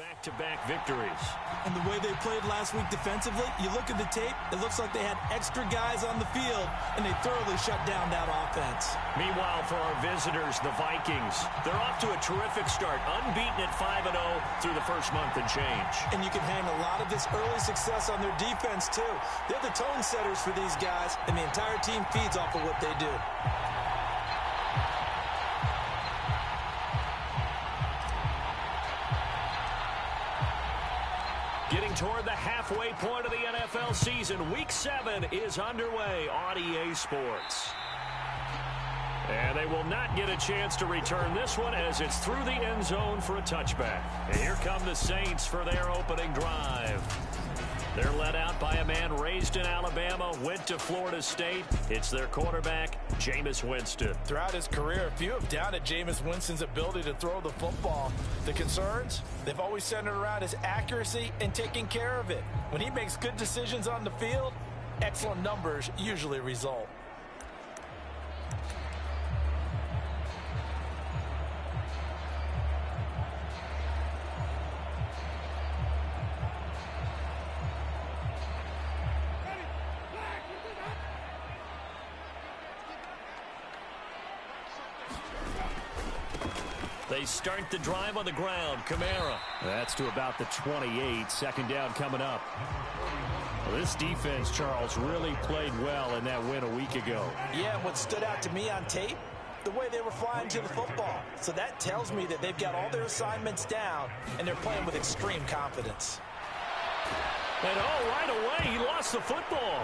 back-to-back victories. And the way they played last week defensively, you look at the tape, it looks like they had extra guys on the field, and they thoroughly shut down that offense. Meanwhile, for our visitors, the Vikings, they're off to a terrific start, unbeaten at 5-0 through the first month and change. And you can hang a lot of this early success on their defense, too. They're the tone setters for these guys, and the entire team feeds off of what they do. Getting toward the halfway point of the NFL season, Week 7 is underway on EA Sports. And they will not get a chance to return this one as it's through the end zone for a touchback. And here come the Saints for their opening drive. They're led out by a man raised in Alabama, went to Florida State. It's their quarterback, Jameis Winston. Throughout his career, few have doubted Jameis Winston's ability to throw the football. The concerns, they've always centered around his accuracy and taking care of it. When he makes good decisions on the field, excellent numbers usually result. They start the drive on the ground. Kamara. That's to about the 28. Second down coming up. Well, this defense, Charles, really played well in that win a week ago. Yeah, and what stood out to me on tape, the way they were flying to the football. So that tells me that they've got all their assignments down, and they're playing with extreme confidence. And right away, he lost the football.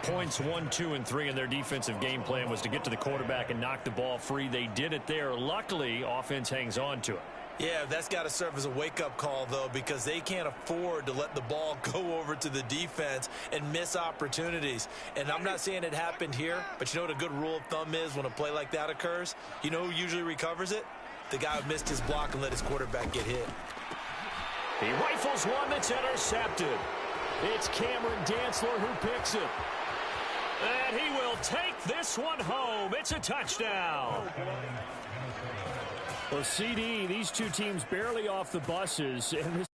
Points 1, 2, and 3 in their defensive game plan was to get to the quarterback and knock the ball free. They did it there. Luckily, offense hangs on to it. Yeah, that's got to serve as a wake-up call, though, because they can't afford to let the ball go over to the defense and miss opportunities. And I'm not saying it happened here, but you know what a good rule of thumb is when a play like that occurs? You know who usually recovers it? The guy who missed his block and let his quarterback get hit. He rifles one that's intercepted. It's Cameron Dantzler who picks it. And he will take this one home. It's a touchdown. Well, CD, these two teams barely off the buses. And the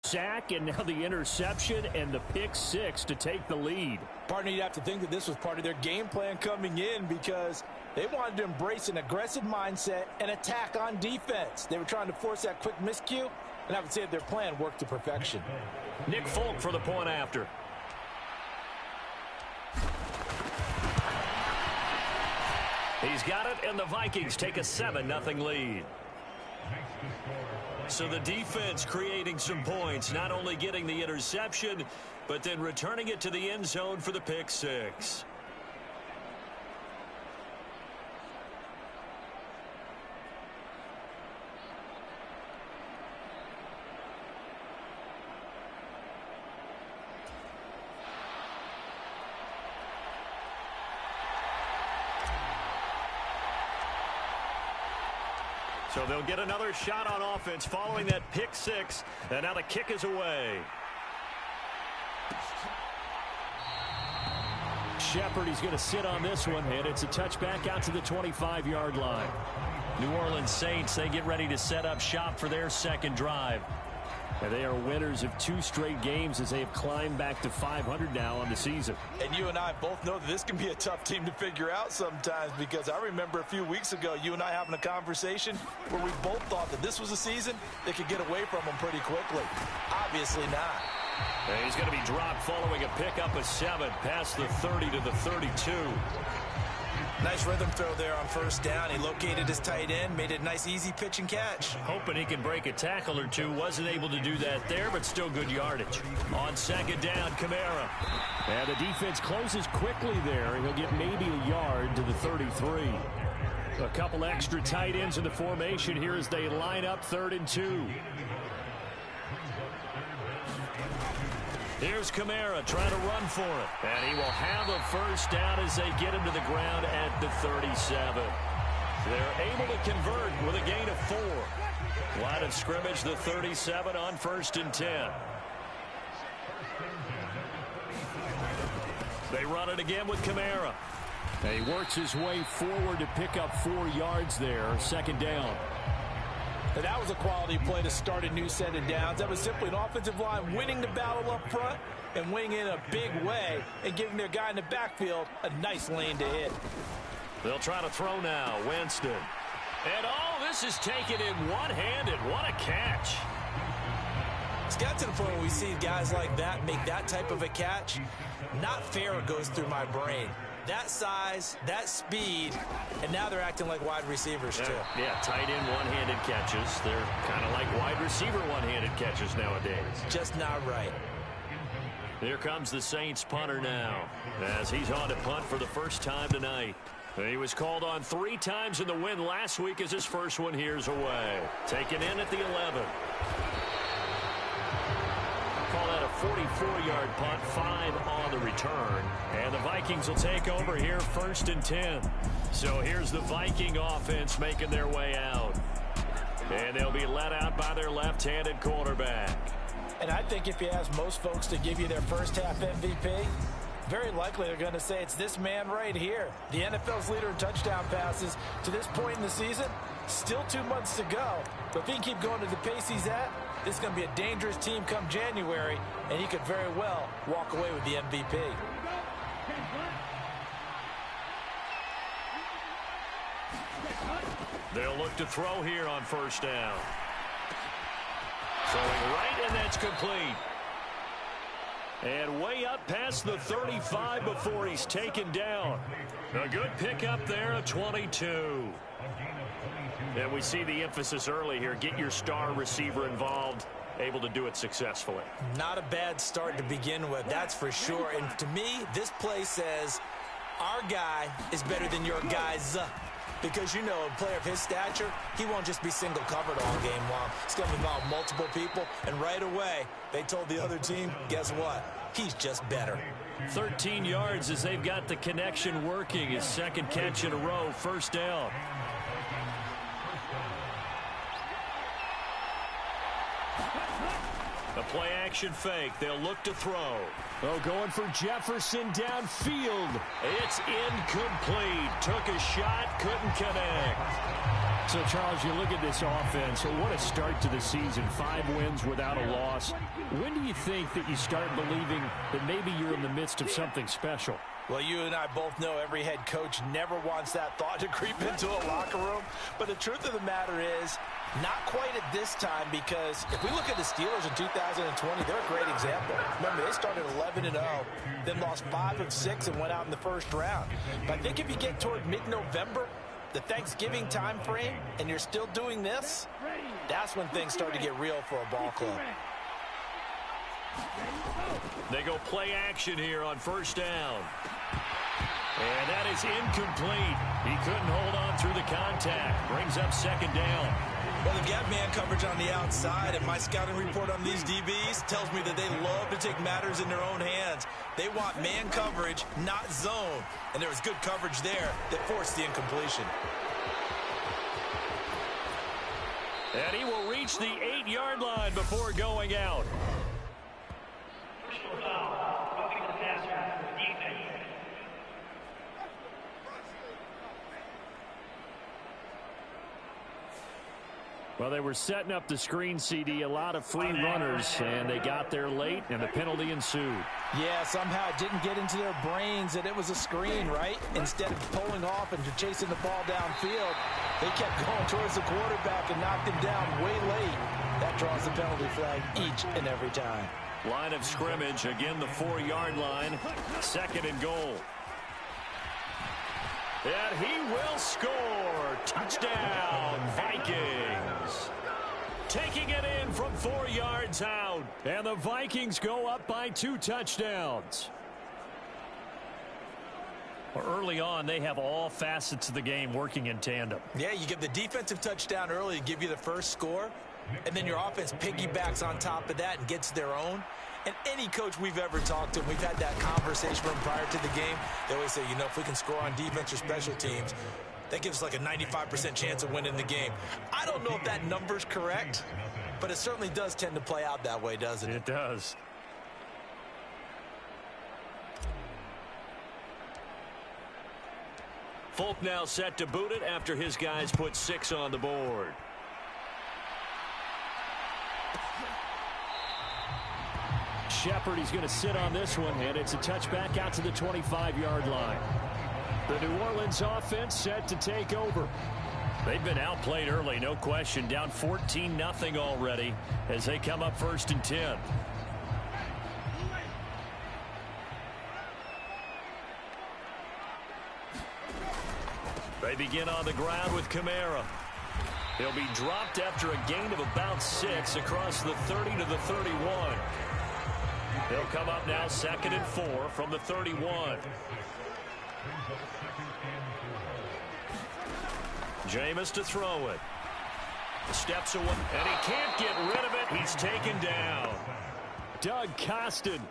sack and now the interception and the pick six to take the lead. Partner, you'd have to think that this was part of their game plan coming in because they wanted to embrace an aggressive mindset and attack on defense. They were trying to force that quick miscue, and I would say that their plan worked to perfection. Nick Folk for the point after. He's got it, and the Vikings take a 7-0 lead. So the defense creating some points, not only getting the interception, but then returning it to the end zone for the pick six. So they'll get another shot on offense following that pick six. And now the kick is away. Shepard, he's going to sit on this one, and it's a touchback out to the 25-yard line. New Orleans Saints, they get ready to set up shop for their second drive. And they are winners of 2 straight games as they have climbed back to 500 now on the season. And you and I both know that this can be a tough team to figure out sometimes because I remember a few weeks ago you and I having a conversation where we both thought that this was a season that could get away from them pretty quickly. Obviously not. And he's going to be dropped following a pickup of 7 past the 30 to the 32. Nice rhythm throw there on first down. He located his tight end, made it a nice easy pitch and catch. Hoping he can break a tackle or two. Wasn't able to do that there, but still good yardage. On second down, Kamara. And the defense closes quickly there. He'll get maybe a yard to the 33. A couple extra tight ends in the formation here as they line up 3rd and 2. Here's Kamara trying to run for it. And he will have a first down as they get him to the ground at the 37. They're able to convert with a gain of 4. Line of scrimmage, the 37 on 1st and 10. They run it again with Kamara. He works his way forward to pick up 4 yards there. Second down. And that was a quality play to start a new set of downs. That was simply an offensive line winning the battle up front and winning in a big way and giving their guy in the backfield a nice lane to hit. They'll try to throw now. Winston. And this is taken in one-handed. What a catch. It's got to the point where we see guys like that make that type of a catch. Not fair goes through my brain. That size, that speed, and now they're acting like wide receivers too. Yeah, tight end one-handed catches. They're kind of like wide receiver one-handed catches nowadays. Just not right. Here comes the Saints punter now as he's on to punt for the first time tonight. He was called on 3 times in the win last week as his first one here's away. Taken in at the 11. Call that a 44-yard punt, 5 on the return. And the Vikings will take over here 1st and 10. So here's the Viking offense making their way out. And they'll be let out by their left-handed quarterback. And I think if you ask most folks to give you their first half MVP, very likely they're going to say it's this man right here. The NFL's leader in touchdown passes to this point in the season. Still 2 months to go. But if he can keep going to the pace he's at, this is going to be a dangerous team come January, and he could very well walk away with the MVP. They'll look to throw here on 1st down. Throwing right, and that's complete. And way up past the 35 before he's taken down. A good pickup there, a 22. And we see the emphasis early here. Get your star receiver involved, able to do it successfully. Not a bad start to begin with, that's for sure. And to me, this play says our guy is better than your guys. Because, you know, a player of his stature, he won't just be single covered all game long. It's going to involve multiple people. And right away, they told the other team, guess what? He's just better. 13 yards as they've got the connection working. His 2nd catch in a row, 1st down. A play-action fake. They'll look to throw. Going for Jefferson downfield. It's incomplete. Took a shot, couldn't connect. So, Charles, you look at this offense. What a start to the season. 5 wins without a loss. When do you think that you start believing that maybe you're in the midst of something special? Well, you and I both know every head coach never wants that thought to creep into a locker room. But the truth of the matter is, not quite at this time, because if we look at the Steelers in 2020, they're a great example. Remember, they started 11-0, then lost 5 of 6 and went out in the 1st round. But I think if you get toward mid-November, the Thanksgiving time frame, and you're still doing this, that's when things start to get real for a ball club. They go play action here on 1st down. And that is incomplete. He couldn't hold on through the contact. Brings up 2nd down. Well, they've got man coverage on the outside, and my scouting report on these DBs tells me that they love to take matters in their own hands. They want man coverage, not zone. And there was good coverage there that forced the incompletion. And he will reach the 8-yard line before going out. Well, they were setting up the screen, CD, a lot of free runners, and they got there late, and the penalty ensued. Yeah, somehow it didn't get into their brains that it was a screen, right? Instead of pulling off and chasing the ball downfield, they kept going towards the quarterback and knocked him down way late. That draws the penalty flag each and every time. Line of scrimmage, again the 4-yard line, 2nd and goal. And he will score. Touchdown, Vikings. Taking it in from 4 yards out. And the Vikings go up by 2 touchdowns. Well, early on, they have all facets of the game working in tandem. Yeah, you get the defensive touchdown early to give you the first score, and then your offense piggybacks on top of that and gets their own. And any coach we've ever talked to, we've had that conversation from prior to the game, they always say, you know, if we can score on defense or special teams, that gives us like a 95% chance of winning the game. I don't know if that number's correct, but it certainly does tend to play out that way, doesn't it? It does. Folk now set to boot it after his guys put 6 on the board. Shepard, he's going to sit on this one, and it's a touchback out to the 25-yard line. The New Orleans offense set to take over. They've been outplayed early, no question. Down 14-0 already as they come up 1st and 10. They begin on the ground with Kamara. He'll be dropped after a gain of about 6 across the 30 to the 31. They'll come up now 2nd and 4 from the 31. Jameis to throw it. Steps away, and he can't get rid of it. He's taken down. Doug Costin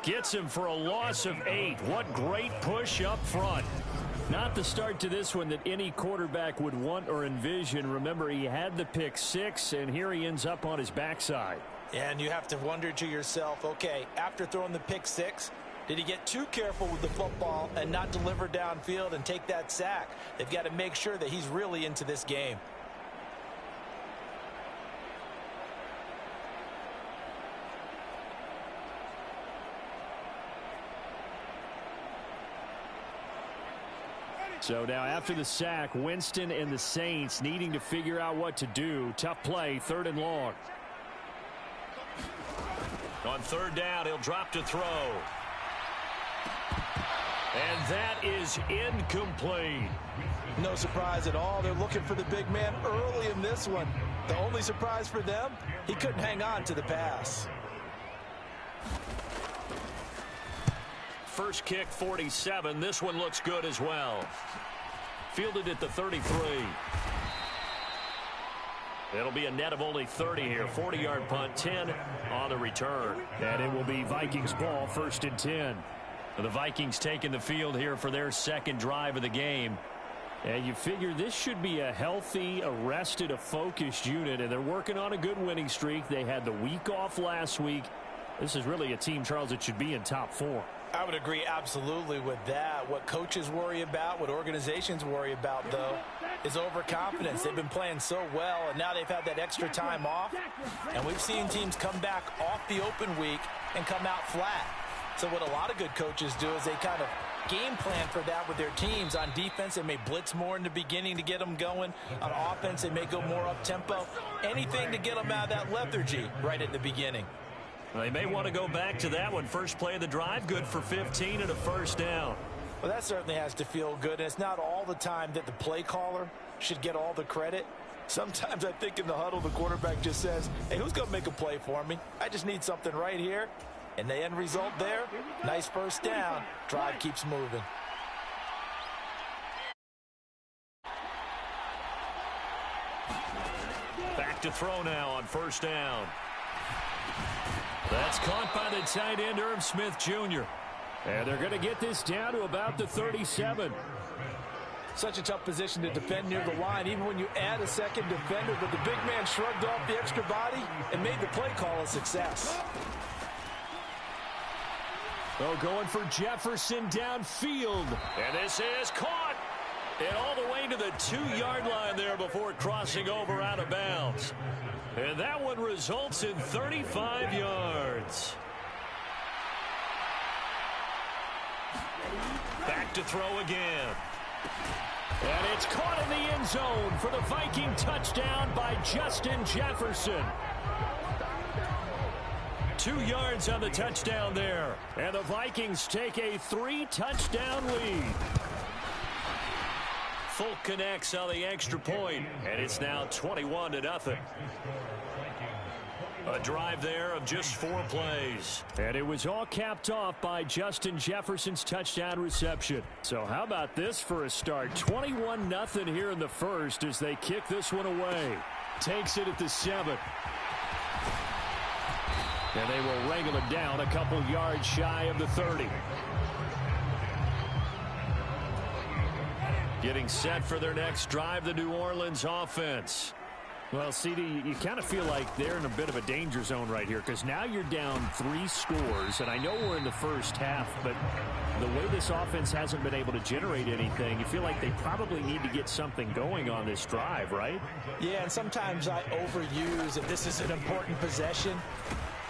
gets him for a loss of 8. What great push up front. Not the start to this one that any quarterback would want or envision. Remember, he had the pick 6, and here he ends up on his backside. And you have to wonder to yourself, okay, after throwing the pick 6, did he get too careful with the football and not deliver downfield and take that sack? They've got to make sure that he's really into this game. So now after the sack, Winston and the Saints needing to figure out what to do. Tough play, 3rd and long. On 3rd down, he'll drop to throw. And that is incomplete. No surprise at all. They're looking for the big man early in this one. The only surprise for them, he couldn't hang on to the pass. First kick, 47. This one looks good as well. Fielded at the 33. It'll be a net of only 30 here. 40-yard punt, 10 on the return. And it will be Vikings ball, 1st and 10. The Vikings taking the field here for their 2nd drive of the game. And you figure this should be a healthy, a rested, a focused unit, and they're working on a good winning streak. They had the week off last week. This is really a team, Charles, that should be in top 4. I would agree absolutely with that. What coaches worry about, what organizations worry about, though, is overconfidence. They've been playing so well, and now they've had that extra time off. And we've seen teams come back off the open week and come out flat. So what a lot of good coaches do is they kind of game plan for that with their teams. On defense, they may blitz more in the beginning to get them going. On offense, they may go more up-tempo. Anything to get them out of that lethargy right at the beginning. They may want to go back to that one. First play of the drive, good for 15 and a 1st down. Well, that certainly has to feel good. And it's not all the time that the play caller should get all the credit. Sometimes I think in the huddle, the quarterback just says, hey, who's going to make a play for me? I just need something right here. And the end result there, nice 1st down. Drive keeps moving. Back to throw now on 1st down. That's caught by the tight end, Irv Smith Jr. And they're going to get this down to about the 37. Such a tough position to defend near the line, even when you add a 2nd defender. But the big man shrugged off the extra body and made the play call a success. Oh, going for Jefferson downfield. And this is caught. And all the way to the 2-yard line there before crossing over out of bounds. And that one results in 35 yards. Back to throw again. And it's caught in the end zone for the Viking touchdown by Justin Jefferson. 2 yards on the touchdown there. And the Vikings take a 3-touchdown lead. Folk connects on the extra point, and it's now 21-0. A drive there of just 4 plays. And it was all capped off by Justin Jefferson's touchdown reception. So how about this for a start? 21-0 here in the 1st as they kick this one away. Takes it at the 7. And they will wrangle it down a couple yards shy of the 30. Getting set for their next drive, the New Orleans offense. Well, CD, you kind of feel like they're in a bit of a danger zone right here because now you're down 3 scores, and I know we're in the first half, but the way this offense hasn't been able to generate anything, you feel like they probably need to get something going on this drive, right? Yeah, and sometimes I overuse that this is an important possession,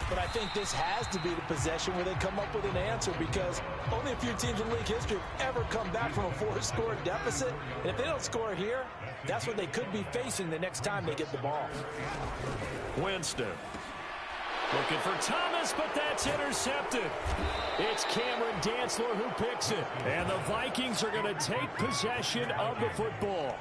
but I think this has to be the possession where they come up with an answer because only a few teams in league history have ever come back from a 4-score deficit, and if they don't score here, that's what they could be facing the next time they get the ball. Winston. Looking for Thomas, but that's intercepted. It's Cameron Dantzler who picks it. And the Vikings are going to take possession of the football.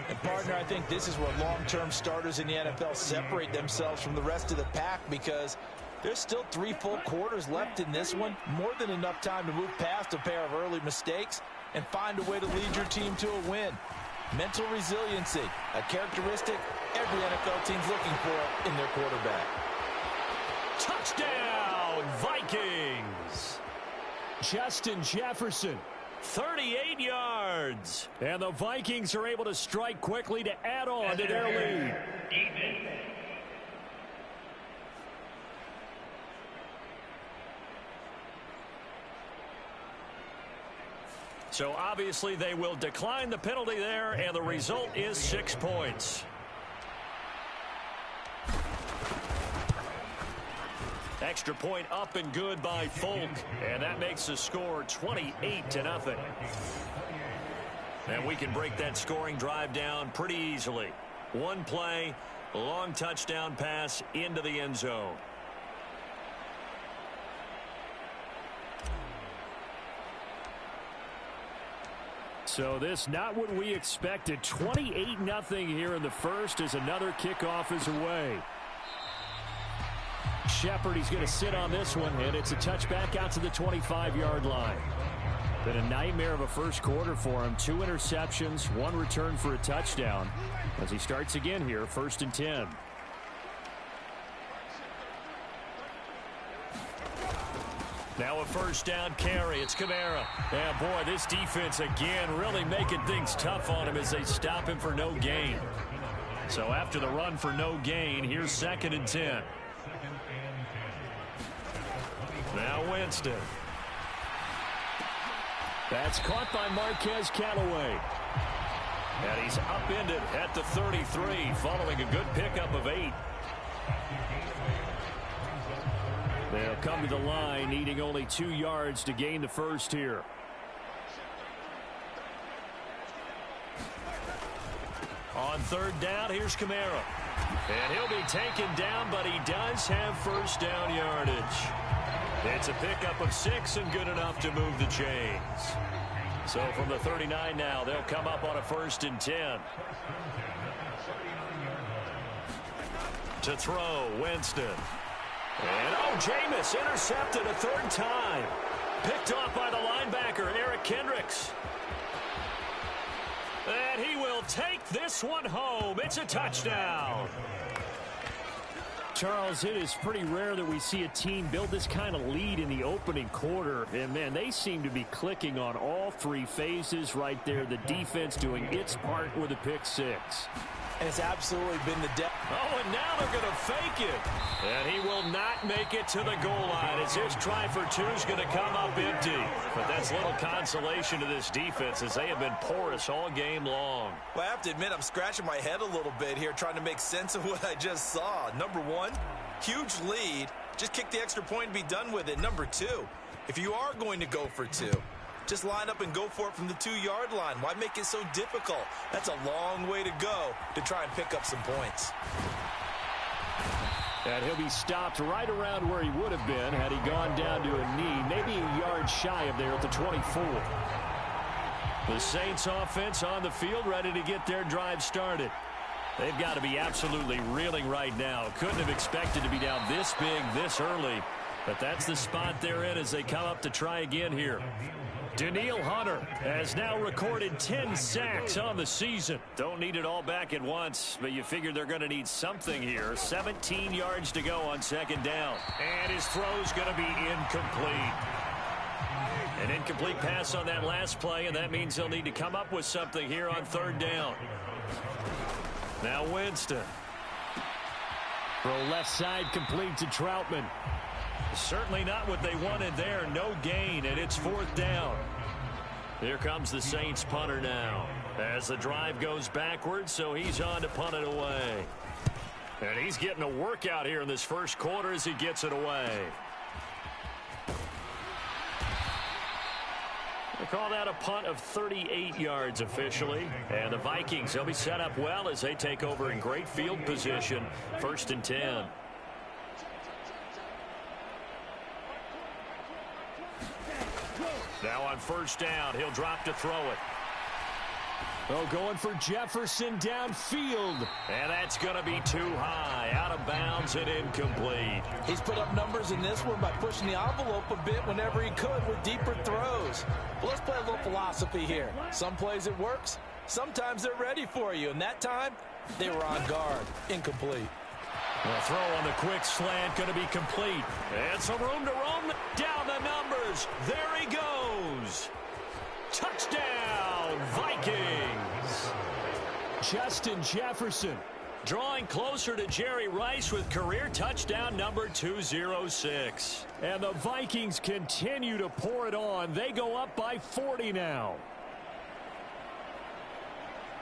And, partner, I think this is where long-term starters in the NFL separate themselves from the rest of the pack because there's still 3 full quarters left in this one. More than enough time to move past a pair of early mistakes and find a way to lead your team to a win. Mental resiliency, a characteristic every NFL team's looking for in their quarterback. Touchdown, Vikings! Justin Jefferson, 38 yards. and the Vikings are able to strike quickly to add on to their lead. So obviously they will decline the penalty there, and the result is 6 points. Extra point up and good by Folk, and that makes the score 28-0. And we can break that scoring drive down pretty easily. One play, long touchdown pass into the end zone. So this not what we expected. 28-0 here in the first as another kickoff is away. Shepard, he's going to sit on this one, and it's a touchback out to the 25-yard line. Been a nightmare of a first quarter for him. 2 interceptions, 1 return for a touchdown. As he starts again here, 1st and 10. Now a first down carry. It's Kamara. And boy, this defense again really making things tough on him as they stop him for no gain. So after the run for no gain, here's 2nd and 10. Now Winston. That's caught by Marquez Callaway. And he's upended at the 33 following a good pickup of 8. They'll come to the line needing only 2 yards to gain the first here. On 3rd down, here's Kamara. And he'll be taken down, but he does have first down yardage. It's a pickup of 6 and good enough to move the chains. So from the 39 now, they'll come up on a 1st and 10. To throw, Winston. And Jameis intercepted a 3rd time. Picked off by the linebacker, Eric Kendricks. And he will take this one home. It's a touchdown. Charles, it is pretty rare that we see a team build this kind of lead in the opening quarter. And, man, they seem to be clicking on all 3 phases right there. The defense doing its part with a pick 6. And it's absolutely been the depth. Oh, and now they're going to fake it. And he will not make it to the goal line as his try for 2 is going to come up empty. But that's little consolation to this defense as they have been porous all game long. Well, I have to admit, I'm scratching my head a little bit here trying to make sense of what I just saw. Number 1, huge lead. Just kick the extra point and be done with it. Number 2, if you are going to go for 2, just line up and go for it from the 2-yard line. Why make it so difficult? That's a long way to go to try and pick up some points. And he'll be stopped right around where he would have been had he gone down to a knee, maybe a yard shy of there at the 24. The Saints offense on the field ready to get their drive started. They've got to be absolutely reeling right now. Couldn't have expected to be down this big this early, but that's the spot they're in as they come up to try again here. Danielle Hunter has now recorded 10 sacks on the season. Don't need it all back at once, but you figure they're going to need something here. 17 yards to go on 2nd down. And his throw's going to be incomplete. An incomplete pass on that last play, and that means they'll need to come up with something here on 3rd down. Now Winston. Throw left side, complete to Troutman. Certainly not what they wanted there. No gain, and it's 4th down. Here comes the Saints punter now. As the drive goes backwards, so he's on to punt it away. And he's getting a workout here in this first quarter as he gets it away. They call that a punt of 38 yards officially. And the Vikings, they'll be set up well as they take over in great field position. 1st and 10. Now on 1st down, he'll drop to throw it. Oh, going for Jefferson downfield. And that's going to be too high. Out of bounds and incomplete. He's put up numbers in this one by pushing the envelope a bit whenever he could with deeper throws. But let's play a little philosophy here. Some plays it works. Sometimes they're ready for you. And that time, they were on guard. Incomplete. The throw on the quick slant going to be complete. And some room to roam down the numbers. There he goes. Touchdown, Vikings. Justin Jefferson drawing closer to Jerry Rice with career touchdown number 206. And the Vikings continue to pour it on. They go up by 40 now.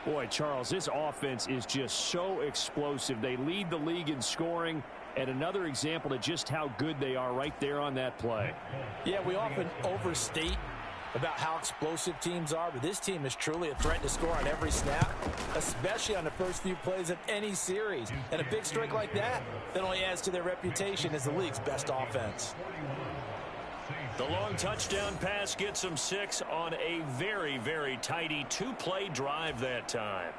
Boy, Charles, this offense is just so explosive. They lead the league in scoring, and another example of just how good they are right there on that play. Yeah, we often overstate about how explosive teams are, but this team is truly a threat to score on every snap, especially on the first few plays of any series. And a big strike like that only adds to their reputation as the league's best offense. The long touchdown pass gets them 6 on a very, very tidy 2-play drive that time.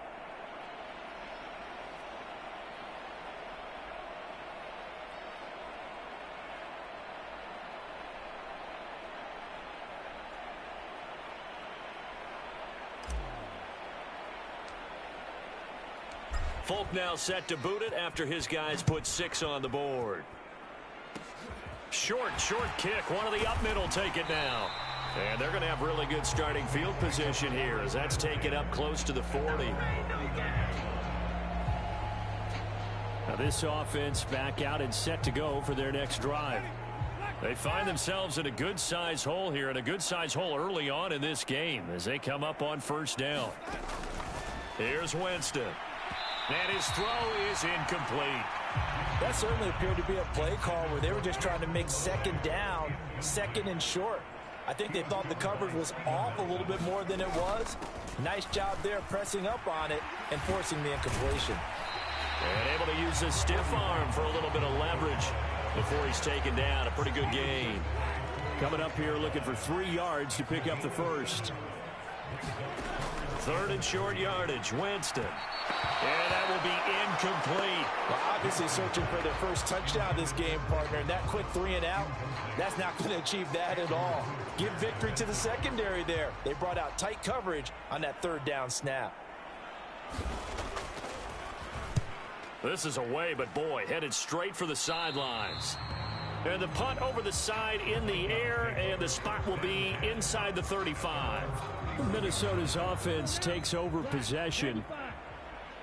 Folk now set to boot it after his guys put 6 on the board. Short kick. One of the up middle take it now. And they're going to have really good starting field position here as that's taken up close to the 40. Now this offense back out and set to go for their next drive. They find themselves in a good-size hole here, and a good-size hole early on in this game as they come up on 1st down. Here's Winston. And his throw is incomplete. That certainly appeared to be a play call where they were just trying to make 2nd down, 2nd and short. I think they thought the coverage was off a little bit more than it was. Nice job there pressing up on it and forcing the incompletion. And able to use his stiff arm for a little bit of leverage before he's taken down. A pretty good gain. Coming up here looking for 3 yards to pick up the first. 3rd and short yardage. Winston. And that will be incomplete. Well, obviously searching for their first touchdown this game, partner. And that quick 3 and out, that's not going to achieve that at all. Give victory to the secondary there. They brought out tight coverage on that 3rd down snap. This is away, but boy, headed straight for the sidelines. And the punt over the side in the air, and the spot will be inside the 35. Minnesota's offense takes over possession.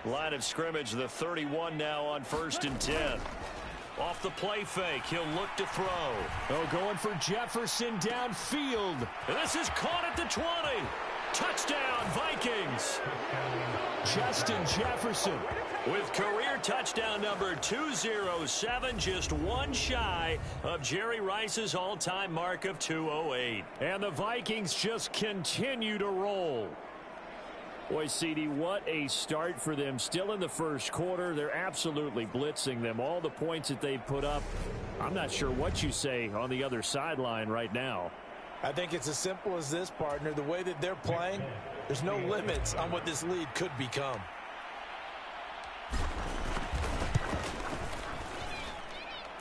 Line of scrimmage, the 31 now on 1st and 10. Off the play fake, he'll look to throw. Oh, going for Jefferson downfield. And this is caught at the 20. Touchdown, Vikings. Justin Jefferson with career touchdown number 207, just one shy of Jerry Rice's all-time mark of 208. And the Vikings just continue to roll. Boy, CD, what a start for them. Still in the first quarter. They're absolutely blitzing them. All the points that they've put up, I'm not sure what you say on the other sideline right now. I think it's as simple as this, partner. The way that they're playing, there's no limits on what this lead could become.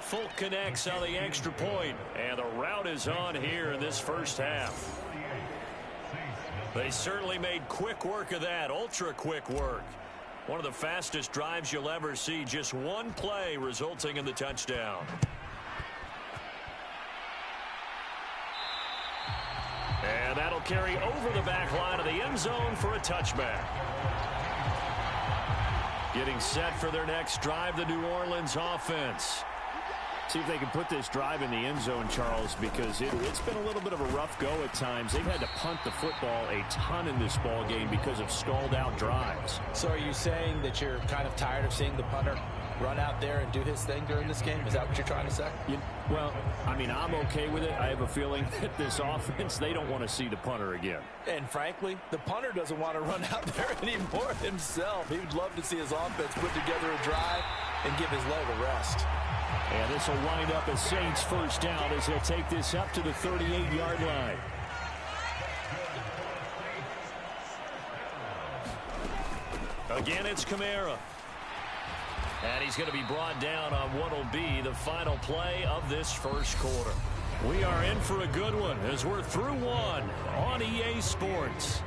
Folk connects on the extra point, and the route is on here in this first half. They certainly made quick work of that, ultra quick work. One of the fastest drives you'll ever see, just one play resulting in the touchdown. And that'll carry over the back line of the end zone for a touchback. Getting set for their next drive, the New Orleans offense. See if they can put this drive in the end zone, Charles, because it's been a little bit of a rough go at times. They've had to punt the football a ton in this ball game because of stalled out drives. So are you saying that you're kind of tired of seeing the punter run out there and do his thing during this game? Is that what you're trying to say? Well, I mean, I'm okay with it. I have a feeling that this offense, they don't want to see the punter again. And frankly, the punter doesn't want to run out there anymore himself. He would love to see his offense put together a drive and give his leg a rest. And this will wind up a Saints first down as they'll take this up to the 38-yard line. Again, it's Kamara. And he's going to be brought down on what will be the final play of this first quarter. We are in for a good one as we're through one on EA Sports.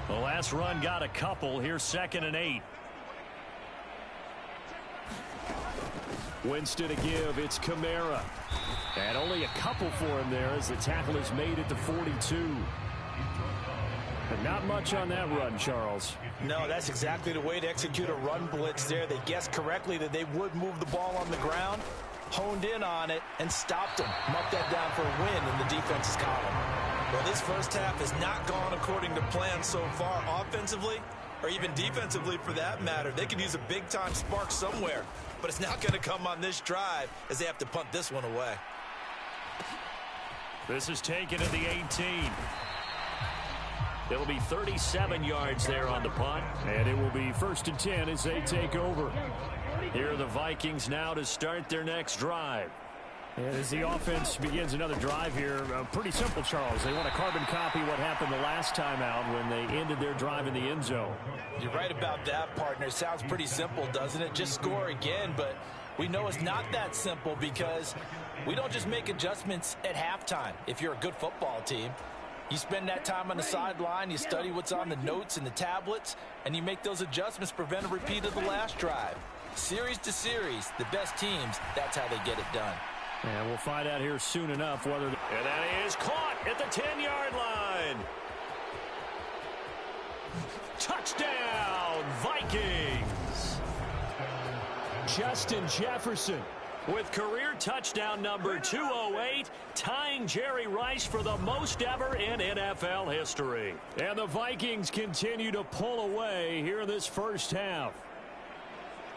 The last run got a couple. Here's 2nd and 8. Winston to give. It's Kamara. And only a couple for him there as the tackle is made at the 42. But not much on that run, Charles. No, that's exactly the way to execute a run blitz there. They guessed correctly that they would move the ball on the ground, honed in on it, and stopped them. Marked that down for a win in the defense's column. Well, this first half has not gone according to plan so far offensively, or even defensively for that matter. They could use a big-time spark somewhere, but it's not going to come on this drive as they have to punt this one away. This is taken at the 18. It'll be 37 yards there on the punt. And it will be 1st and 10 as they take over. Here are the Vikings now to start their next drive. And as the offense begins another drive here, pretty simple, Charles. They want to carbon copy what happened the last time out when they ended their drive in the end zone. You're right about that, partner. Sounds pretty simple, doesn't it? Just score again, but we know it's not that simple because we don't just make adjustments at halftime. If you're a good football team, you spend that time on the sideline, you study what's on the notes and the tablets, and you make those adjustments, prevent a repeat of the last drive. Series to series, the best teams, that's how they get it done. And we'll find out here soon enough whether... And that is caught at the 10-yard line. Touchdown, Vikings. Justin Jefferson with career touchdown number 208, tying Jerry Rice for the most ever in NFL history. And the Vikings continue to pull away here in this first half.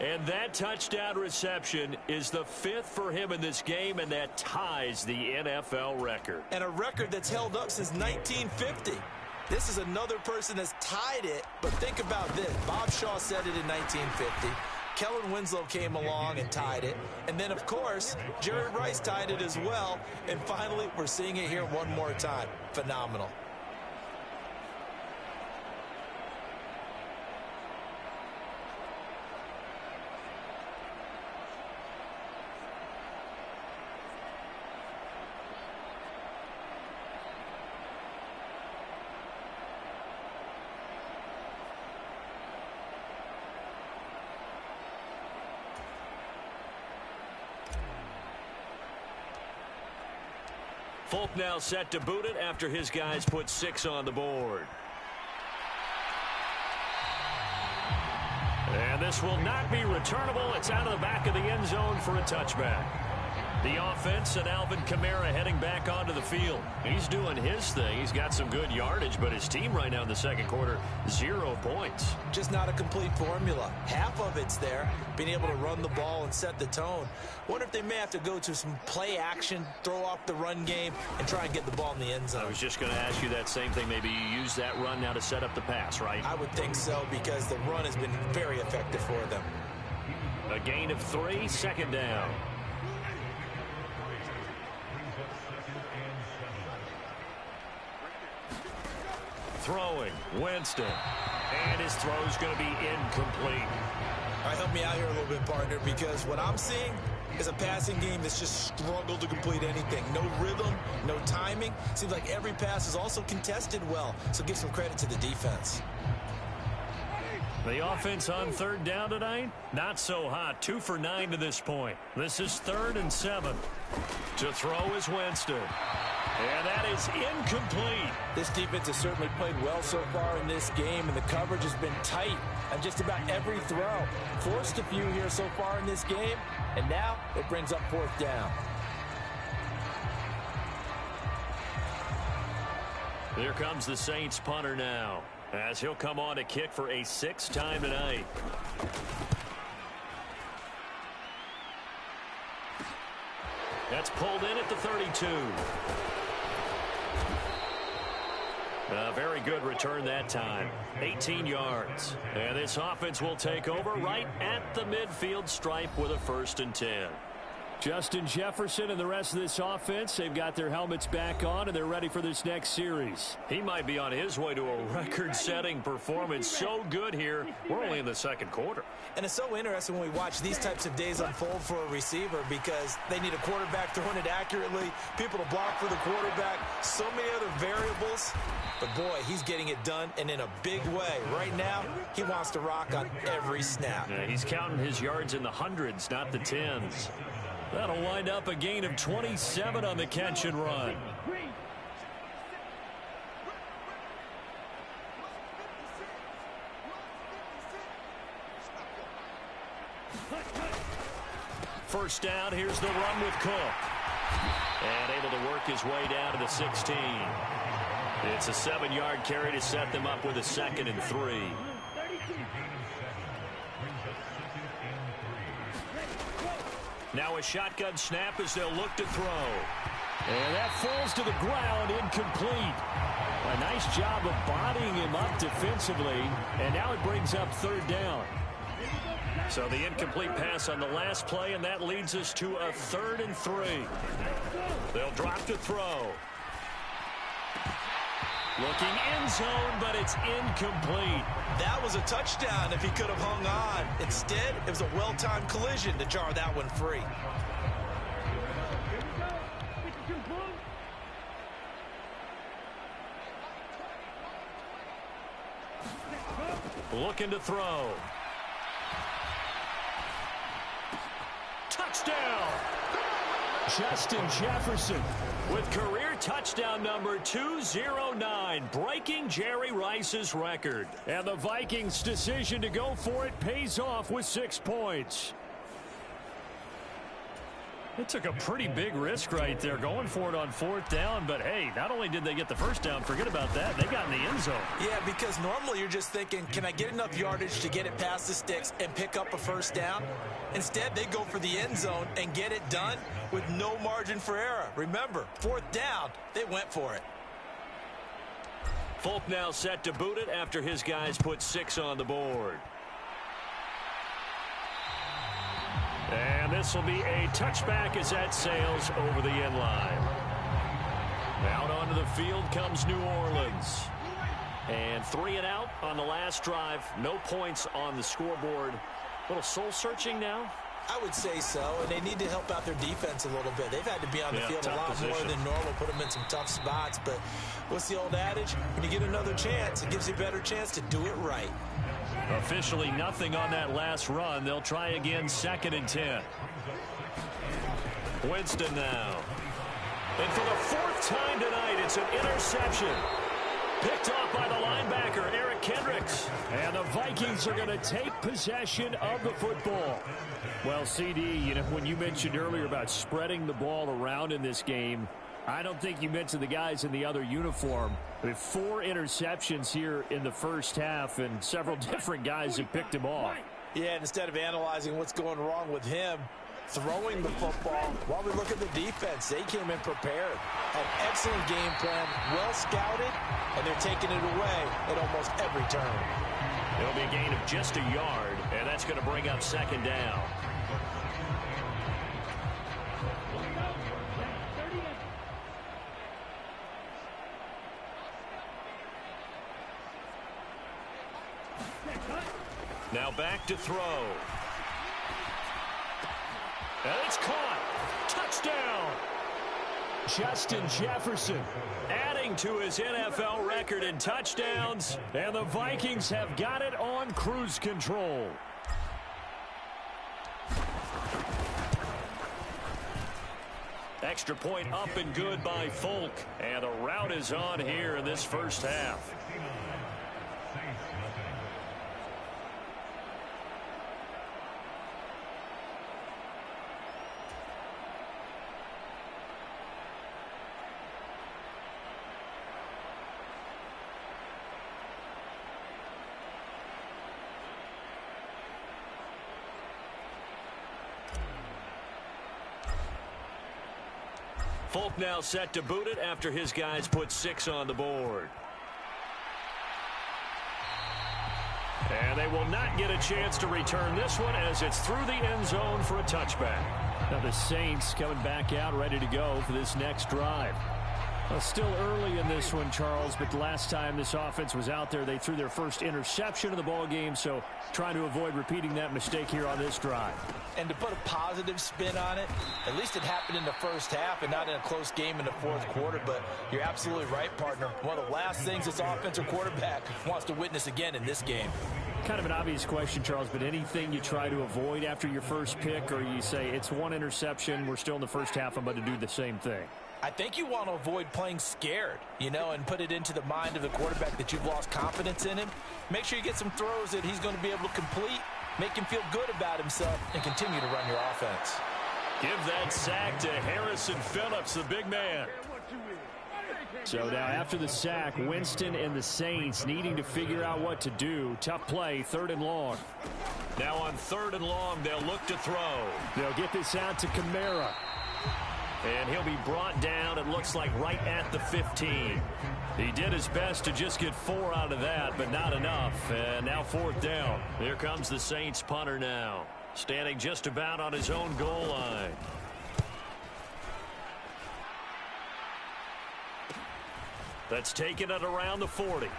And that touchdown reception is the 5th for him in this game, and that ties the NFL record. And a record that's held up since 1950. This is another person that's tied it, but think about this. Bob Shaw said it in 1950. Kellen Winslow came along and tied it. And then, of course, Jerry Rice tied it as well. And finally, we're seeing it here one more time. Phenomenal. Folk now set to boot it after his guys put 6 on the board. And this will not be returnable. It's out of the back of the end zone for a touchback. The offense and Alvin Kamara heading back onto the field. He's doing his thing. He's got some good yardage, but his team right now in the second quarter, 0 points. Just not a complete formula. Half of it's there, being able to run the ball and set the tone. Wonder if they may have to go to some play action, throw off the run game, and try and get the ball in the end zone. I was just going to ask you that same thing. Maybe you use that run now to set up the pass, right? I would think so, because the run has been very effective for them. A gain of 3, 2nd down. Throwing, Winston. And his throw's going to be incomplete. All right, help me out here a little bit, partner, because what I'm seeing is a passing game that's just struggled to complete anything. No rhythm, no timing. Seems like every pass is also contested well, so give some credit to the defense. The offense on 3rd down tonight, not so hot. 2 for 9 to this point. This is 3rd and 7. To throw is Winston. And that is incomplete. This defense has certainly played well so far in this game, and the coverage has been tight on just about every throw. Forced a few here so far in this game, and now it brings up fourth down. Here comes the Saints punter now, as he'll come on to kick for a sixth time tonight. That's pulled in at the 32. A very good return that time. 18 yards. And this offense will take over right at the midfield stripe with a 1st and 10. Justin Jefferson and the rest of this offense, they've got their helmets back on, and they're ready for this next series. He might be on his way to a record-setting performance. So good here. We're only in the second quarter. And it's so interesting when we watch these types of days unfold for a receiver because they need a quarterback throwing it accurately, people to block for the quarterback, so many other variables. But, boy, he's getting it done, and in a big way. Right now, he wants to rock on every snap. Yeah, he's counting his yards in the hundreds, not the tens. That'll wind up a gain of 27 on the catch and run. First down, here's the run with Cook. And able to work his way down to the 16. It's a 7-yard carry to set them up with a 2nd and 3. Now a shotgun snap as they'll look to throw. And that falls to the ground, incomplete. A nice job of bodying him up defensively. And now it brings up 3rd down. So the incomplete pass on the last play, and that leads us to a 3rd and 3. They'll drop to throw. Looking end zone, but it's incomplete. That was a touchdown if he could have hung on. Instead, it was a well-timed collision to jar that one free. Looking to throw. Touchdown! Justin Jefferson with career touchdown number 209, breaking Jerry Rice's record. And the Vikings' decision to go for it pays off with 6 points. They took a pretty big risk right there going for it on 4th down, but hey, not only did they get the first down, forget about that, they got in the end zone. Yeah, because normally you're just thinking, can I get enough yardage to get it past the sticks and pick up a first down? Instead, they go for the end zone and get it done with no margin for error. Remember, 4th down, they went for it. Folk now set to boot it after his guys put 6 on the board. And this will be a touchback as that sails over the end line. Out onto the field comes New Orleans. And 3 and out on the last drive. No points on the scoreboard. A little soul-searching now? I would say so, and they need to help out their defense a little bit. They've had to be on the field a lot more than normal, put them in some tough spots. But what's the old adage? When you get another chance, it gives you a better chance to do it right. Officially nothing on that last run. They'll try again, 2nd and 10. Winston now. And for the 4th time tonight, it's an interception. Picked off by the linebacker, Eric Kendricks. And the Vikings are going to take possession of the football. Well, CD, you know, when you mentioned earlier about spreading the ball around in this game, I don't think you mentioned the guys in the other uniform. I mean, 4 interceptions here in the first half, and several different guys have picked him off. Yeah, instead of analyzing what's going wrong with him, throwing the football, while we look at the defense, they came in prepared. An excellent game plan, well scouted, and they're taking it away at almost every turn. It'll be a gain of just a yard, and that's going to bring up 2nd down. Now back to throw. And it's caught. Touchdown. Justin Jefferson adding to his NFL record in touchdowns. And the Vikings have got it on cruise control. Extra point up and good by Folk. And the rout is on here in this first half. Folk now set to boot it after his guys put 6 on the board. And they will not get a chance to return this one as it's through the end zone for a touchback. Now the Saints coming back out ready to go for this next drive. Well, still early in this one, Charles, but the last time this offense was out there, they threw their first interception of the ball game, so trying to avoid repeating that mistake here on this drive. And to put a positive spin on it, at least it happened in the first half and not in a close game in the fourth quarter, but you're absolutely right, partner. One of the last things this offensive quarterback wants to witness again in this game. Kind of an obvious question, Charles, but anything you try to avoid after your first pick, or you say it's one interception, we're still in the first half, I'm about to do the same thing? I think you want to avoid playing scared, and put it into the mind of the quarterback that you've lost confidence in him. Make sure you get some throws that he's going to be able to complete, make him feel good about himself, and continue to run your offense. Give that sack to Harrison Phillips, the big man. So now after the sack, Winston and the Saints needing to figure out what to do. Tough play, 3rd and long. Now on 3rd and long, they'll look to throw. They'll get this out to Kamara. And he'll be brought down, it looks like, right at the 15. He did his best to just get 4 out of that, but not enough. And now 4th down. Here comes the Saints punter now, standing just about on his own goal line. That's taken it around the 40.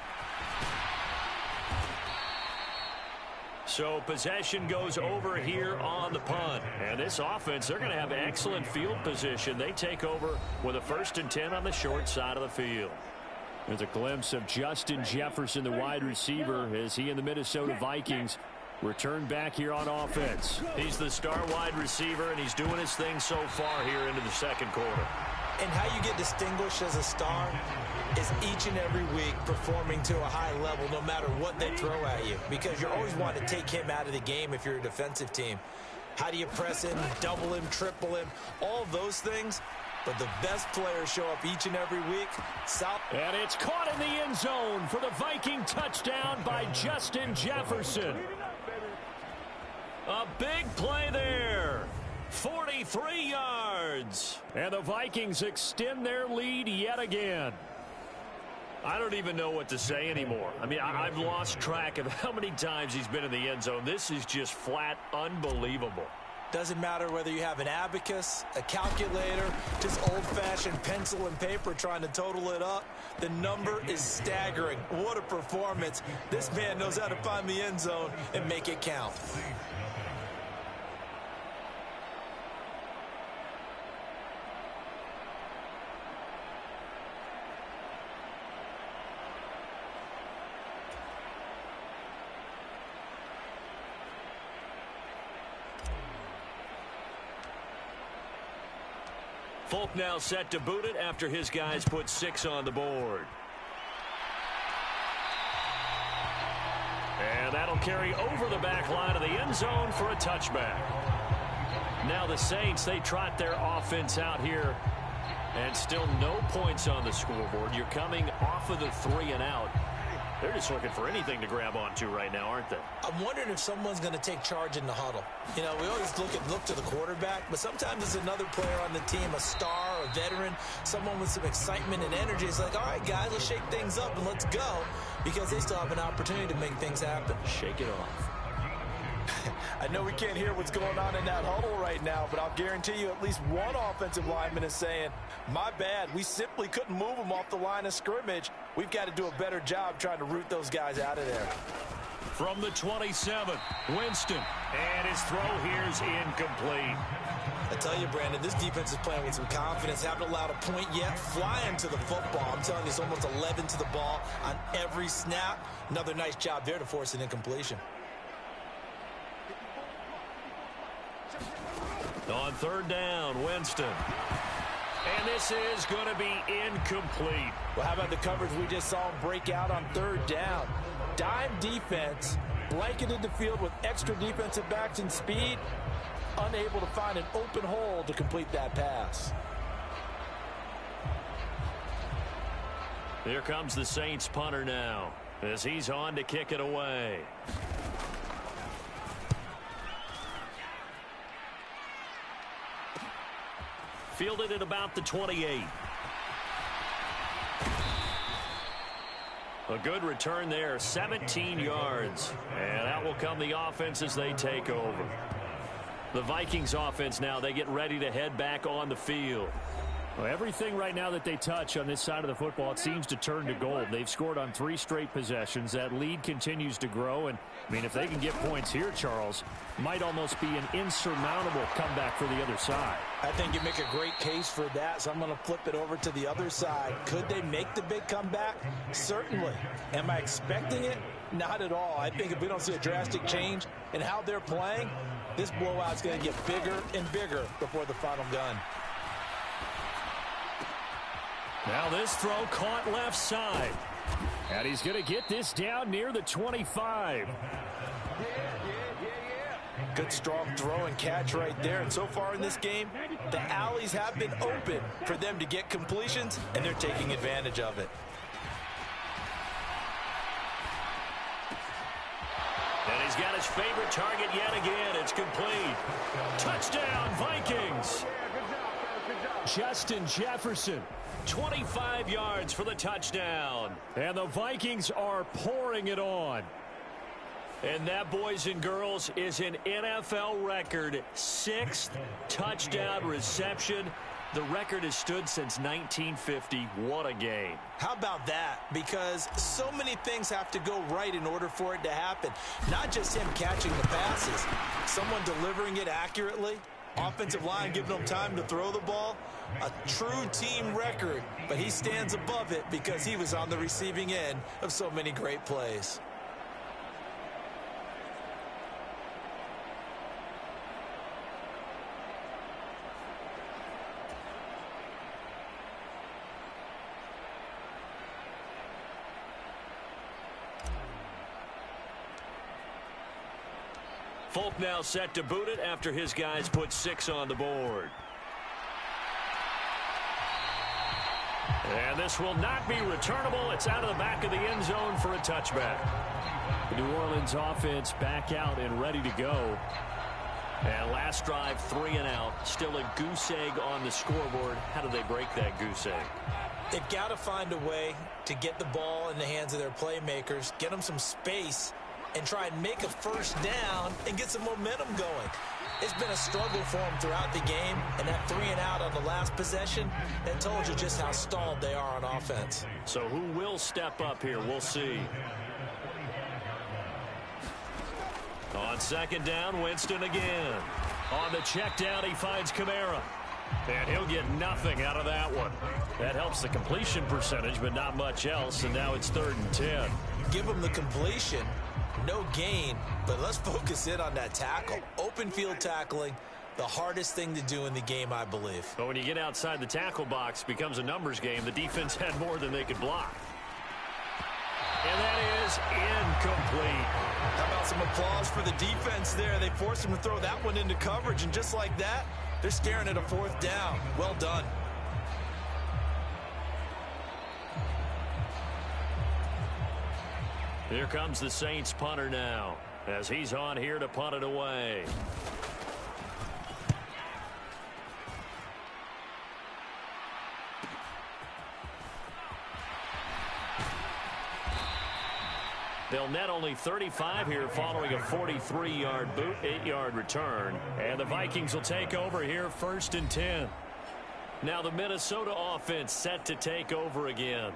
So possession goes over here on the punt. And this offense, they're going to have excellent field position. They take over with a 1st and 10 on the short side of the field. There's a glimpse of Justin Jefferson, the wide receiver, as he and the Minnesota Vikings return back here on offense. He's the star wide receiver, and he's doing his thing so far here into the second quarter. And how you get distinguished as a star is each and every week performing to a high level no matter what they throw at you, because you're always wanting to take him out of the game if you're a defensive team. How do you press him, double him, triple him, all those things? But the best players show up each and every week. And it's caught in the end zone for the Viking touchdown by Justin Jefferson. A big play there. 43 yards. And the Vikings extend their lead yet again. I don't even know what to say anymore. I mean, I've lost track of how many times he's been in the end zone. This is just flat unbelievable. Doesn't matter whether you have an abacus, a calculator, just old-fashioned pencil and paper trying to total it up. The number is staggering. What a performance. This man knows how to find the end zone and make it count. Folk now set to boot it after his guys put 6 on the board. And that'll carry over the back line of the end zone for a touchback. Now the Saints, they trot their offense out here, and still no points on the scoreboard. You're coming off of the 3 and out. They're just looking for anything to grab onto right now, aren't they? I'm wondering if someone's going to take charge in the huddle. We always look to the quarterback, but sometimes it's another player on the team, a star, a veteran, someone with some excitement and energy. It's like, all right, guys, let's shake things up and let's go, because they still have an opportunity to make things happen. Shake it off. I know we can't hear what's going on in that huddle right now, but I'll guarantee you at least one offensive lineman is saying, my bad, we simply couldn't move them off the line of scrimmage. We've got to do a better job trying to root those guys out of there. From the 27, Winston, and his throw here's incomplete. I tell you, Brandon, this defense is playing with some confidence. Haven't allowed a point yet. Flying to the football. I'm telling you, it's almost 11 to the ball on every snap. Another nice job there to force an incompletion. On 3rd down, Winston. And this is going to be incomplete. Well, how about the coverage we just saw him break out on third down? Dime defense, blanketed the field with extra defensive backs and speed, unable to find an open hole to complete that pass. Here comes the Saints punter now as he's on to kick it away. Fielded at about the 28. A good return there, 17 yards. And out will come the offense as they take over. The Vikings offense now, they get ready to head back on the field. Well, everything right now that they touch on this side of the football, it seems to turn to gold. They've scored on 3 straight possessions. That lead continues to grow. And, I mean, if they can get points here, Charles, might almost be an insurmountable comeback for the other side. I think you make a great case for that, so I'm going to flip it over to the other side. Could they make the big comeback? Certainly. Am I expecting it? Not at all. I think if we don't see a drastic change in how they're playing, this blowout's going to get bigger and bigger before the final gun. Now this throw caught left side. And he's going to get this down near the 25. Good strong throw and catch right there. And so far in this game, the alleys have been open for them to get completions, and they're taking advantage of it. And he's got his favorite target yet again. It's complete. Touchdown, Vikings. Justin Jefferson. 25 yards for the touchdown. And the Vikings are pouring it on. And that, boys and girls, is an NFL record 6th touchdown reception. The record has stood since 1950. What a game. How about that? Because so many things have to go right in order for it to happen. Not just him catching the passes. Someone delivering it accurately. Offensive line giving him time to throw the ball. A true team record. But he stands above it because he was on the receiving end of so many great plays. Folk now set to boot it after his guys put 6 on the board. And this will not be returnable. It's out of the back of the end zone for a touchback. The New Orleans offense back out and ready to go. And last drive, 3 and out. Still a goose egg on the scoreboard. How do they break that goose egg? They've got to find a way to get the ball in the hands of their playmakers, get them some space, and try and make a first down and get some momentum going. It's been a struggle for them throughout the game, and that 3 and out on the last possession, that told you just how stalled they are on offense. So who will step up here? We'll see. On second down, Winston again. On the check down, he finds Kamara. And he'll get nothing out of that one. That helps the completion percentage, but not much else, and now it's 3rd and 10. Give him the completion. No gain, but let's focus in on that tackle. Open field tackling, the hardest thing to do in the game, I believe. But when you get outside the tackle box, it becomes a numbers game. The defense had more than they could block. And that is incomplete. How about some applause for the defense there? They forced him to throw that one into coverage, and just like that, they're staring at a 4th down. Well done. Here comes the Saints punter now as he's on here to punt it away. They'll net only 35 here following a 43-yard boot, 8-yard return. And the Vikings will take over here 1st and 10. Now the Minnesota offense set to take over again.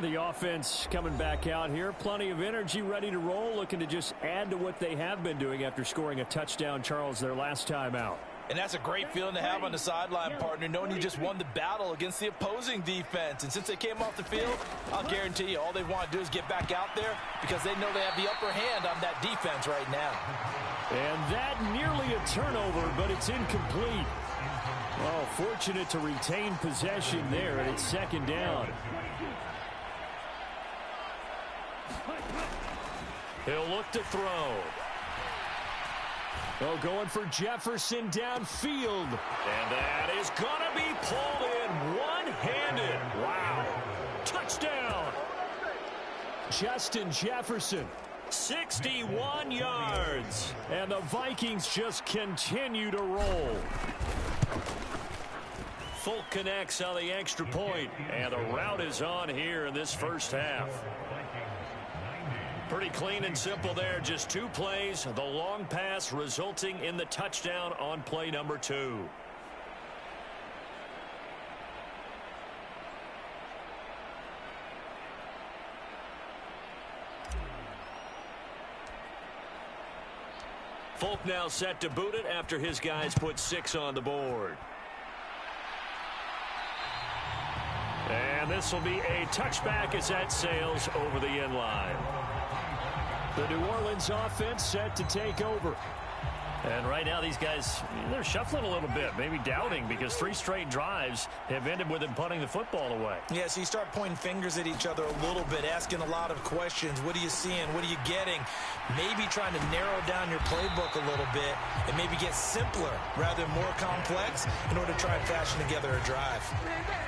The offense coming back out here. Plenty of energy, ready to roll, looking to just add to what they have been doing after scoring a touchdown, Charles, their last time out. And that's a great feeling to have on the sideline, partner, knowing you just won the battle against the opposing defense. And since they came off the field, I'll guarantee you all they want to do is get back out there because they know they have the upper hand on that defense right now. And that nearly a turnover, but it's incomplete. Oh, fortunate to retain possession there, and it's second down. He'll look to throw. Oh, going for Jefferson downfield. And that is going to be pulled in one-handed. Wow. Touchdown. Justin Jefferson, 61 yards. And the Vikings just continue to roll. Folk connects on the extra point, and the route is on here in this first half. Pretty clean and simple there. Just 2 plays. The long pass resulting in the touchdown on play number 2. Folk now set to boot it after his guys put 6 on the board. And this will be a touchback as that sails over the end line. The New Orleans offense set to take over. And right now these guys, they're shuffling a little bit, maybe doubting, because 3 straight drives have ended with them punting the football away. Yeah, so you start pointing fingers at each other a little bit, asking a lot of questions. What are you seeing? What are you getting? Maybe trying to narrow down your playbook a little bit and maybe get simpler rather than more complex in order to try and fashion together a drive.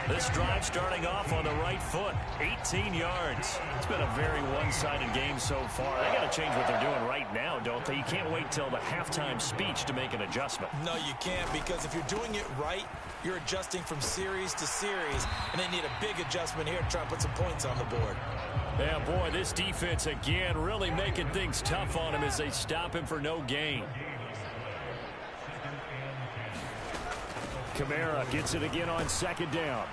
This drive starting off on the right foot, 18 yards. It's been a very one-sided game so far. They got to change what they're doing right now, don't they? You can't wait till the halftime speech to make an adjustment. No, you can't, because if you're doing it right, you're adjusting from series to series, and they need a big adjustment here to try and put some points on the board. Yeah, boy, this defense again really making things tough on him as they stop him for no gain. Kamara gets it again on second down.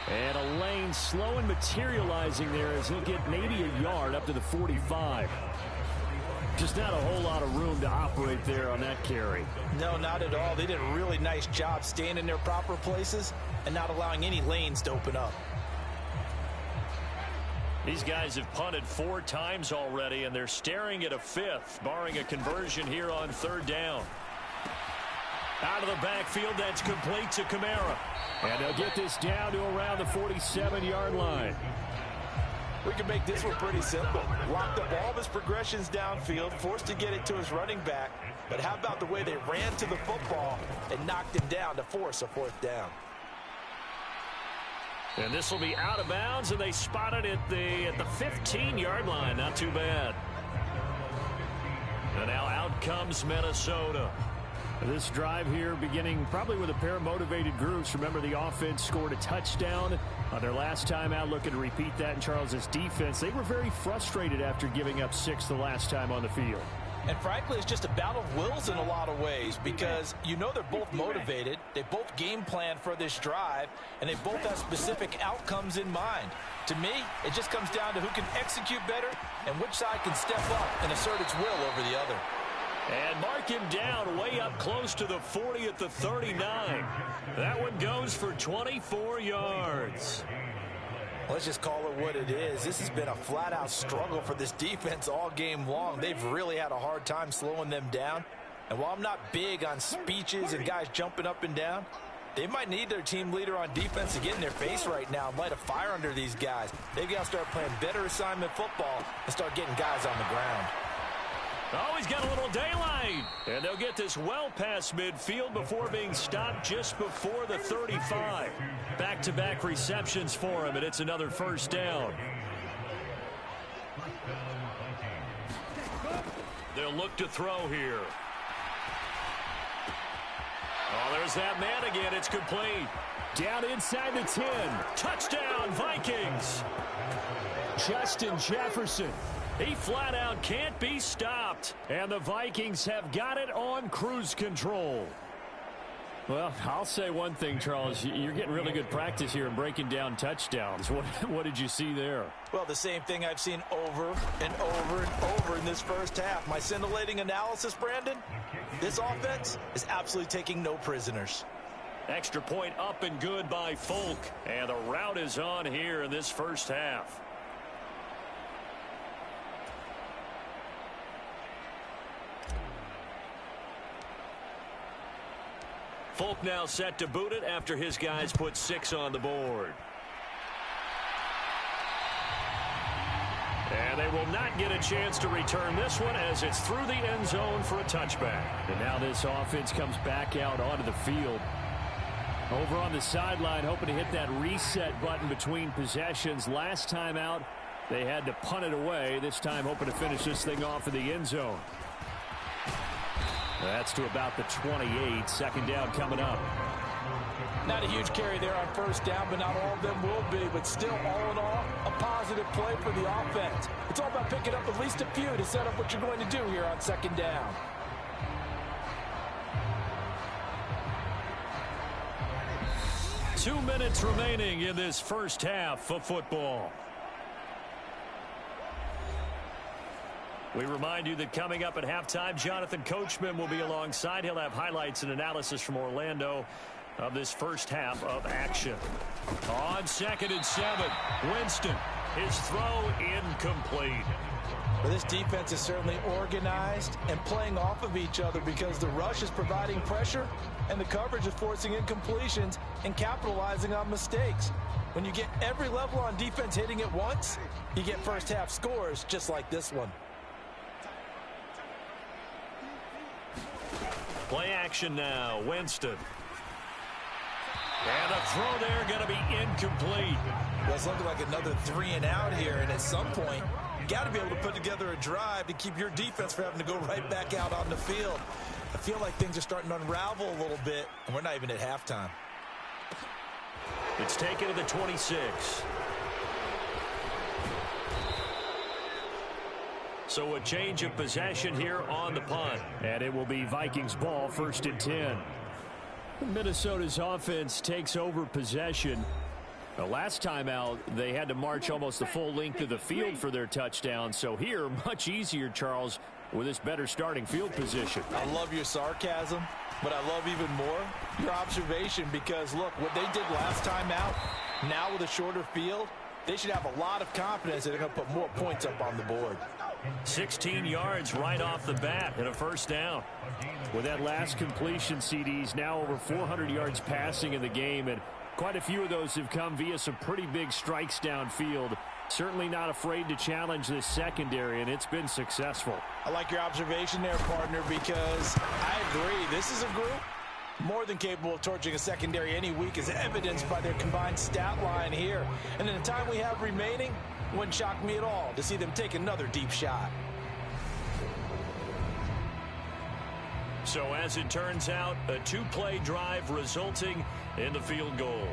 And a lane slow and materializing there as he'll get maybe a yard up to the 45. Just not a whole lot of room to operate there on that carry. No, not at all. They did a really nice job staying in their proper places and not allowing any lanes to open up. These guys have punted 4 times already, and they're staring at a 5th, barring a conversion here on 3rd down. Out of the backfield, that's complete to Kamara. And they'll get this down to around the 47-yard line. We can make this one pretty simple. Locked up all of his progressions downfield, forced to get it to his running back. But how about the way they ran to the football and knocked him down to force a 4th down? And this will be out of bounds, and they spot it at the 15-yard line. Not too bad. And now out comes Minnesota. This drive here beginning probably with a pair of motivated groups. Remember, the offense scored a touchdown on their last time out. Looking to repeat that in Charles's defense. They were very frustrated after giving up 6 the last time on the field. And frankly, it's just a battle of wills in a lot of ways, because you know they're both motivated. They both game plan for this drive, and they both have specific outcomes in mind. To me, it just comes down to who can execute better and which side can step up and assert its will over the other. And mark him down way up close to the 40 at the 39. That one goes for 24 yards. Let's just call it what it is. This has been a flat-out struggle for this defense all game long. They've really had a hard time slowing them down. And while I'm not big on speeches and guys jumping up and down, they might need their team leader on defense to get in their face right now and light a fire under these guys. They've got to start playing better assignment football and start getting guys on the ground. Oh, he's got a little daylight. And they'll get this well past midfield before being stopped just before the 35. Back-to-back receptions for him, and it's another 1st down. They'll look to throw here. Oh, there's that man again. It's complete. Down inside the 10. Touchdown, Vikings. Justin Jefferson. He flat out can't be stopped. And the Vikings have got it on cruise control. Well, I'll say one thing, Charles. You're getting really good practice here in breaking down touchdowns. What did you see there? Well, the same thing I've seen over and over and over in this first half. My scintillating analysis, Brandon, this offense is absolutely taking no prisoners. Extra point up and good by Folk. And the route is on here in this first half. Folk now set to boot it after his guys put 6 on the board. And they will not get a chance to return this one as it's through the end zone for a touchback. And now this offense comes back out onto the field. Over on the sideline, hoping to hit that reset button between possessions. Last time out, they had to punt it away. This time hoping to finish this thing off in the end zone. That's to about the 28. Second down coming up. Not a huge carry there on first down, but not all of them will be. But still, all in all, a positive play for the offense. It's all about picking up at least a few to set up what you're going to do here on second down. Two minutes remaining in this first half of football. We remind you that coming up at halftime, Jonathan Coachman will be alongside. He'll have highlights and analysis from Orlando of this first half of action. On 2nd and 7, Winston, his throw incomplete. But this defense is certainly organized and playing off of each other because the rush is providing pressure and the coverage is forcing incompletions and capitalizing on mistakes. When you get every level on defense hitting at once, you get first half scores just like this one. Play action now, Winston. And a throw there going to be incomplete. Well, it's looking like another 3 and out here, and at some point, you got to be able to put together a drive to keep your defense from having to go right back out on the field. I feel like things are starting to unravel a little bit, and we're not even at halftime. It's taken to the 26. So a change of possession here on the punt. And it will be Vikings ball, 1st and 10. Minnesota's offense takes over possession. The last time out, they had to march almost the full length of the field for their touchdown. So here, much easier, Charles, with this better starting field position. I love your sarcasm, but I love even more your observation because, look, what they did last time out, now with a shorter field, they should have a lot of confidence that they're going to put more points up on the board. 16 yards right off the bat and a first down. With that last completion, CDs now over 400 yards passing in the game, and quite a few of those have come via some pretty big strikes downfield. Certainly not afraid to challenge this secondary, and it's been successful. I like your observation there, partner, because I agree. This is a group more than capable of torching a secondary any week, as evidenced by their combined stat line here. And in the time we have remaining, wouldn't shock me at all to see them take another deep shot. So as it turns out, a 2-play drive resulting in the field goal.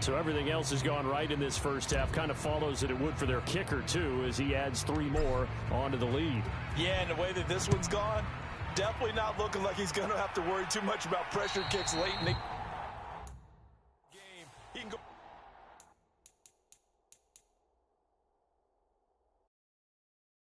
So everything else has gone right in this first half. Kind of follows that it would for their kicker, too, as he adds 3 more onto the lead. Yeah, and the way that this one's gone, definitely not looking like he's going to have to worry too much about pressure kicks late in the game. He can go